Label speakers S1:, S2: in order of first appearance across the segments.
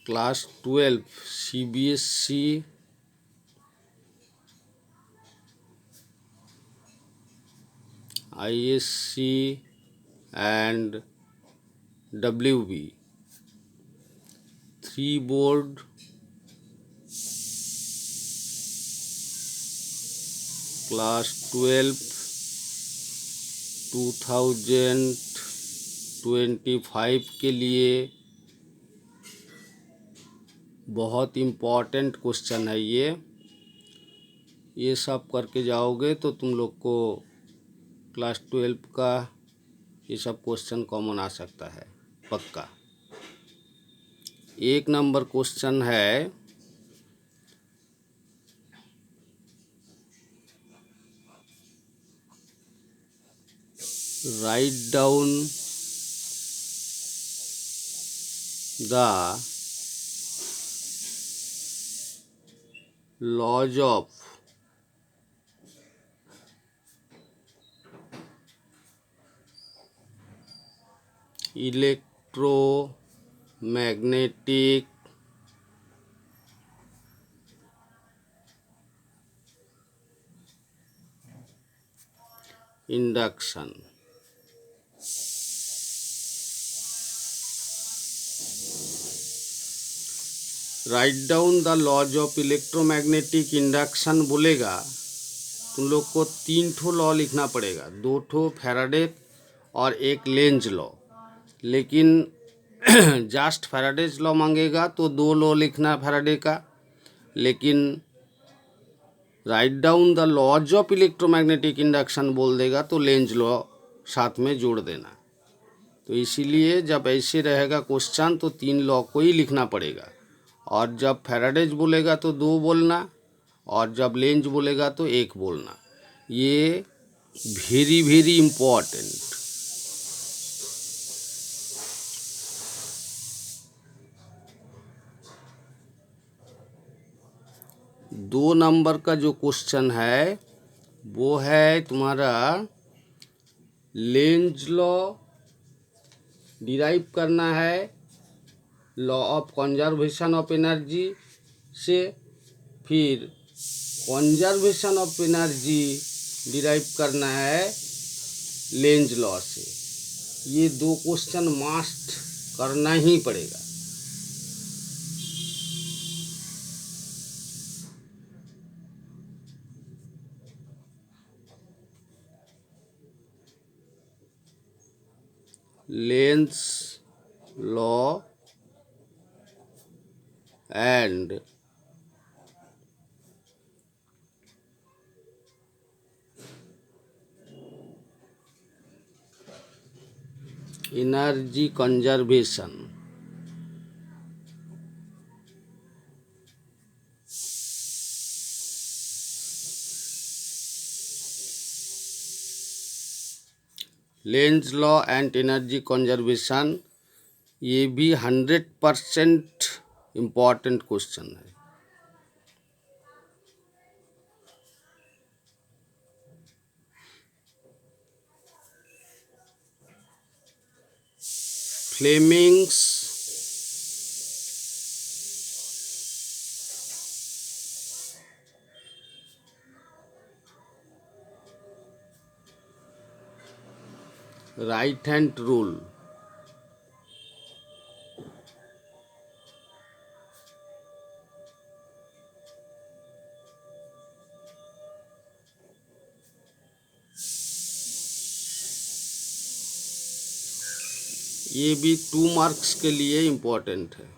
S1: Class 12 CBSE ISC and WB 3 board class 12 2025 के लिए बहुत इम्पॉर्टेंट क्वेश्चन है। ये सब करके जाओगे तो तुम लोग को क्लास 12 का ये सब क्वेश्चन कॉमन आ सकता है पक्का। 1 नंबर क्वेश्चन है, write down the laws of electromagnetic induction. Write down the laws of electromagnetic induction बोलेगा, तुम लोग को 3 ठो लॉ लिखना पड़ेगा, 2 ठो फैराडे और 1 लेंज लॉ। लेकिन जस्ट फैराडेज लॉ मांगेगा तो 2 लॉ लिखना फैराडे का, लेकिन write down the laws of electromagnetic induction बोल देगा तो लेंज लॉ साथ में जोड़ देना। तो इसीलिए जब ऐसे रहेगा क्वेश्चन तो 3 लॉ को ही लिखना पड़ेगा, और जब फैराडेज बोलेगा तो 2 बोलना, और जब लेंज बोलेगा तो 1 बोलना। ये वेरी वेरी इम्पोर्टेंट। दो नंबर का जो क्वेश्चन है वो है तुम्हारा लेंज लॉ डिराइव करना है law of conservation of energy से, फिर कंजर्वेशन ऑफ एनर्जी डिराइव करना है लेंज लॉ से। ये 2 क्वेश्चन मस्ट करना ही पड़ेगा। Lenz law and energy conservation. Lenz law and energy conservation ये भी 100% इम्पॉर्टेंट क्वेश्चन है। Fleming's right hand rule. ये भी 2 मार्क्स के लिए इम्पोर्टेंट है।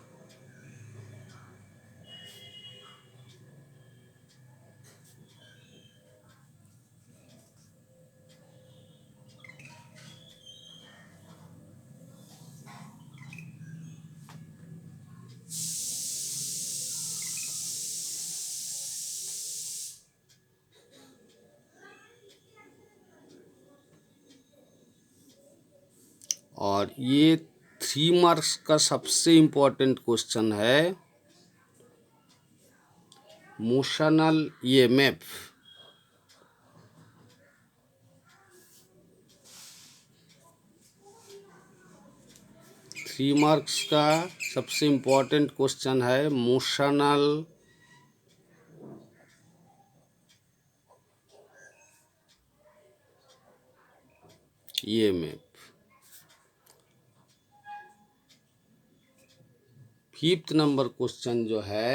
S1: और ये 3 मार्क्स का सबसे इम्पोर्टेंट क्वेश्चन है मोशनल ईएमएफ। 3 3 मार्क्स का सबसे इम्पोर्टेंट क्वेश्चन है motional EMF. 5th number question जो है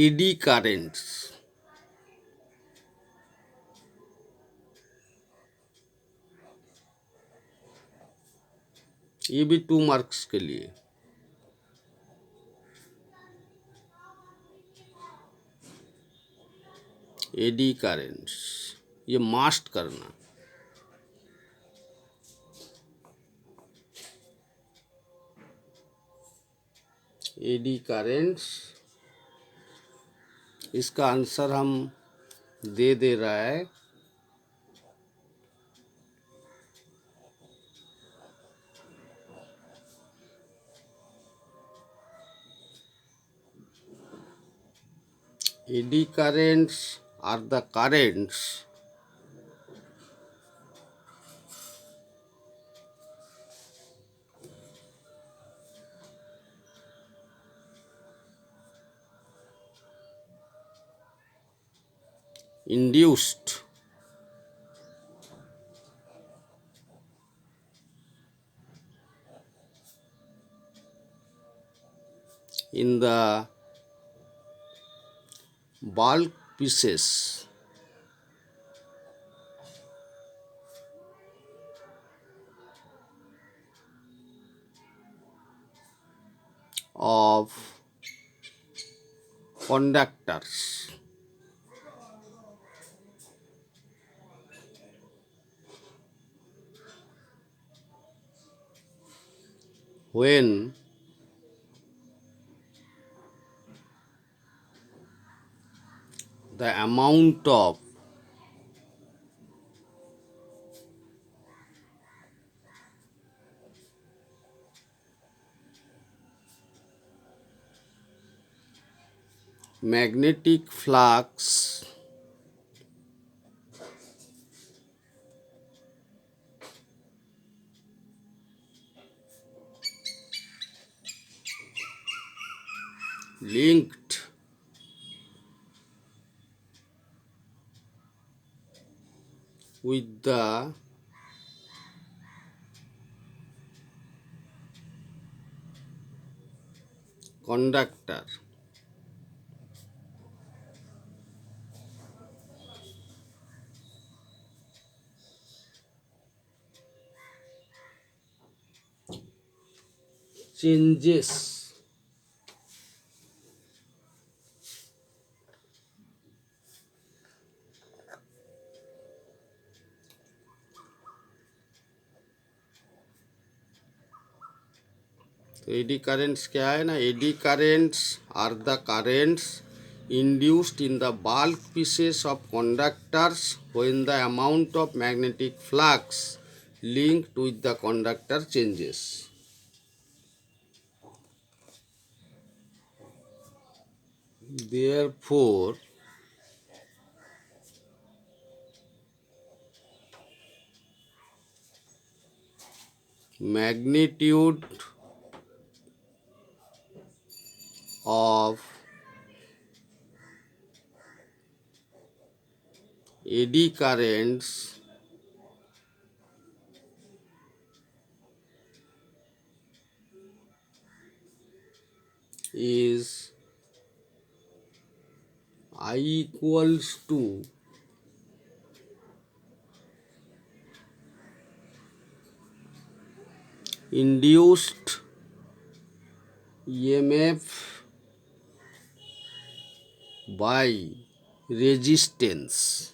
S1: एडी करेंट्स। ये भी 2 मार्क्स के लिए। एडी करेंट्स ये मास्ट करना। एडी करेंट्स इसका आंसर हम दे रहा है eddy currents are the currents induced in the bulk pieces of conductors when the amount of magnetic flux linked with the conductor changes तो एडी करेंट्स क्या है ना, eddy currents are the currents induced in the bulk pieces of conductors when the amount of magnetic flux linked with the conductor changes. Therefore, magnitude of eddy currents is I equals to induced EMF by resistance.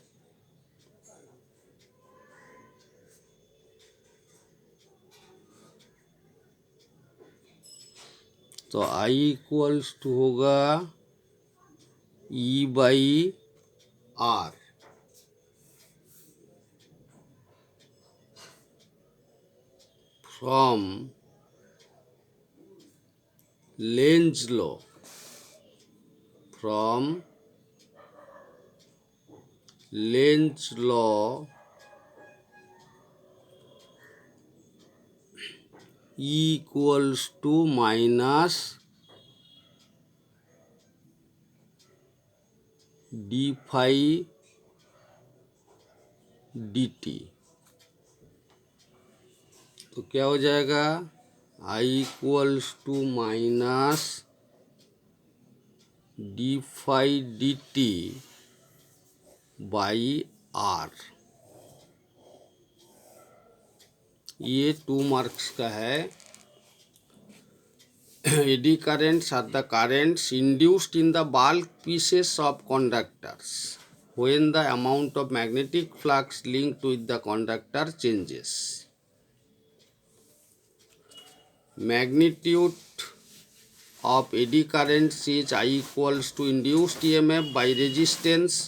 S1: तो I equals to होगा E by R from Lenz law Lenz law equals to minus D phi D T. तो क्या हो जाएगा, I equals to minus D phi D T by R. ये 2 marks का है। Eddy currents are the currents induced in the bulk pieces of conductors when the amount of magnetic flux linked with the conductor changes. Magnitude of eddy currents is I equals to induced EMF by resistance।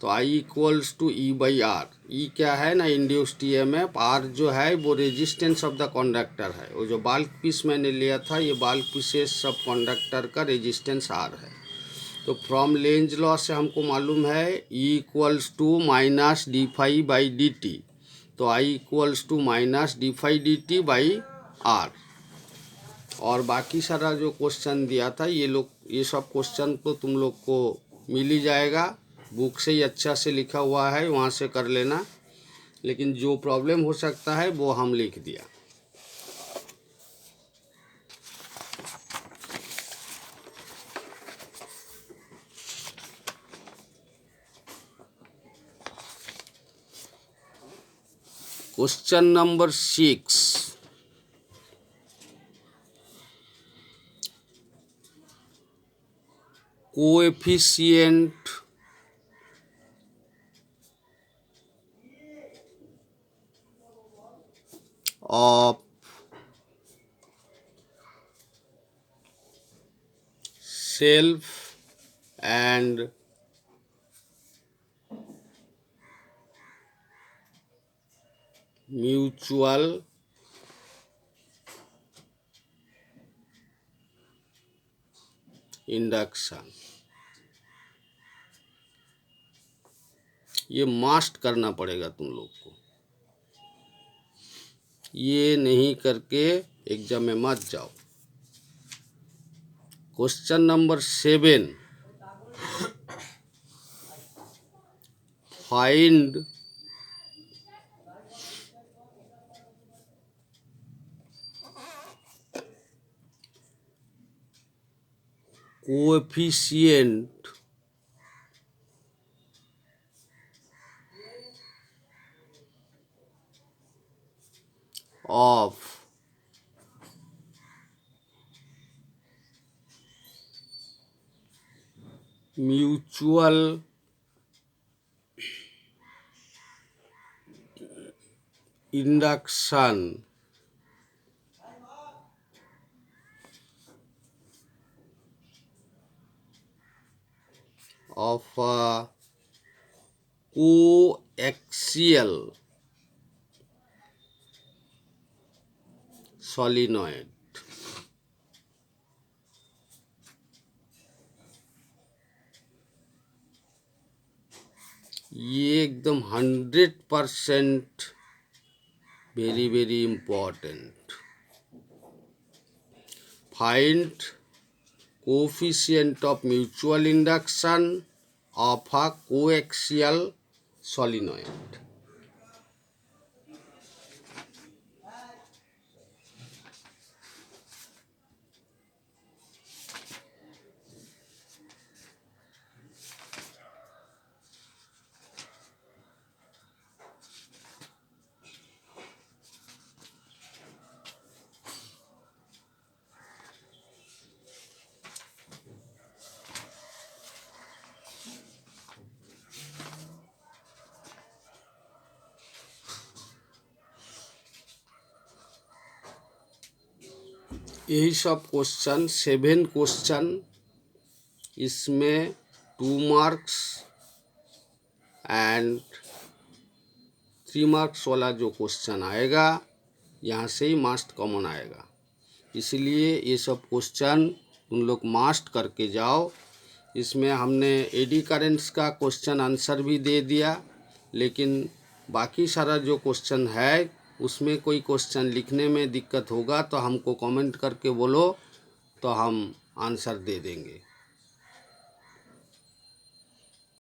S1: तो I equals to E by R. E क्या है ना, induced EMF। R जो है वो resistance of the conductor है। वो जो बाल्क पीस मैंने लिया था, ये बाल्क पीसेस सब कंडक्टर का रेजिस्टेंस R है। तो फ्रॉम लेंज लॉ से हमको मालूम है E equals to minus D phi by D T. तो I equals to minus D phi D T by R. और बाकी सारा जो क्वेश्चन दिया था, ये सब क्वेश्चन तो तुम लोग को मिल ही जाएगा, बुक से ही अच्छा से लिखा हुआ है, वहाँ से कर लेना। लेकिन जो प्रॉब्लम हो सकता है वो हम लिख दिया। Question number 6, coefficient of self and mutual induction। ये मास्ट करना पड़ेगा तुम लोग को, ये नहीं करके एग्जाम में मत जाओ। Question number 7, find coefficient of mutual induction of a coaxial solenoid। ये एकदम 100% very very important. Find coefficient of mutual induction of a coaxial solenoid। यही सब क्वेश्चन 7 क्वेश्चन, इसमें 2 मार्क्स एंड 3 मार्क्स वाला जो क्वेश्चन आएगा, यहाँ से ही मास्ट कॉमन आएगा। इसलिए ये सब क्वेश्चन तुम लोग मास्ट करके जाओ। इसमें हमने एडी करेंट्स का क्वेश्चन आंसर भी दे दिया, लेकिन बाकी सारा जो क्वेश्चन है उसमें कोई क्वेश्चन लिखने में दिक्कत होगा तो हमको कमेंट करके बोलो, तो हम आंसर दे देंगे।